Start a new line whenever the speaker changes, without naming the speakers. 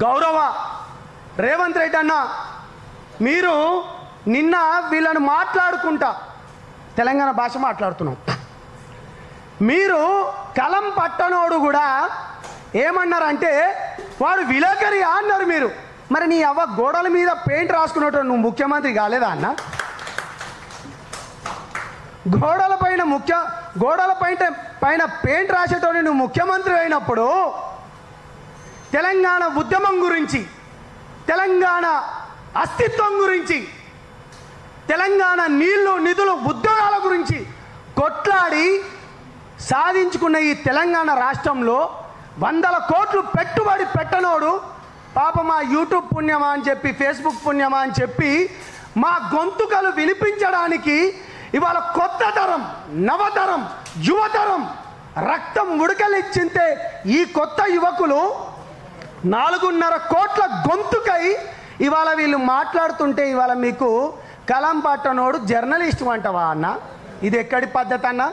గౌరవ రేవంత్ రెడ్డి అన్న, మీరు నిన్న వీళ్ళని మాట్లాడుకుంటా తెలంగాణ భాష మాట్లాడుతున్నాం. మీరు కలం పట్టనోడు కూడా ఏమన్నారంటే వాడు విలేకరి అన్నారు మీరు. మరి నీ అవ్వ గోడల మీద పెయింట్ రాసుకున్నట్టు నువ్వు ముఖ్యమంత్రి కాలేదా అన్న? గోడల పైన పెయింట్ రాసేటోని నువ్వు ముఖ్యమంత్రి అయినప్పుడు తెలంగాణ ఉద్యమం గురించి, తెలంగాణ అస్తిత్వం గురించి, తెలంగాణ నీళ్లు నిధులు ఉద్యోగాల గురించి కొట్లాడి సాధించుకున్న ఈ తెలంగాణ రాష్ట్రంలో 100 కోట్లు పెట్టుబడి పెట్టనోడు పాప మా యూట్యూబ్ పుణ్యమా అని చెప్పి, ఫేస్బుక్ పుణ్యమా అని చెప్పి మా గొంతుకలు వినిపించడానికి ఇవాళ కొత్త తరం, నవతరం, యువతరం రక్తం ఉడకలిచ్చింతే ఈ కొత్త యువకులు 4.5 కోట్ల గొంతుకై ఇవాళ వీళ్ళు మాట్లాడుతుంటే ఇవాళ మీకు కలం పట్టనోడు జర్నలిస్ట్ అంటవా అన్న? ఇది ఎక్కడి పద్ధతి అన్న?